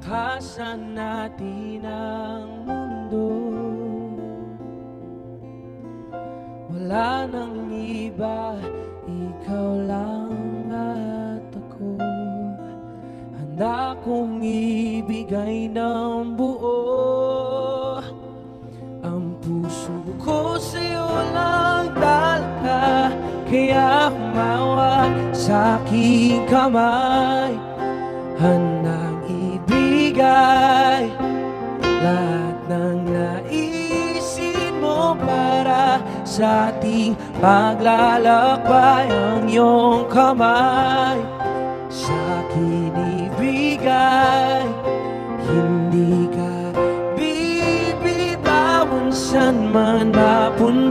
Takasan natin ang mundo. Wala nang iba, ikaw lang at ako. Handa kong ibigay ng buo ang puso ko sa'yo lang talaga. Kaya humawak sa aking kamay, handang ibigay lahat ng naisin mo para sa ating paglalakbay. Ang iyong kamay sa akin ibigay, hindi ka bibitawan saan man mapunta.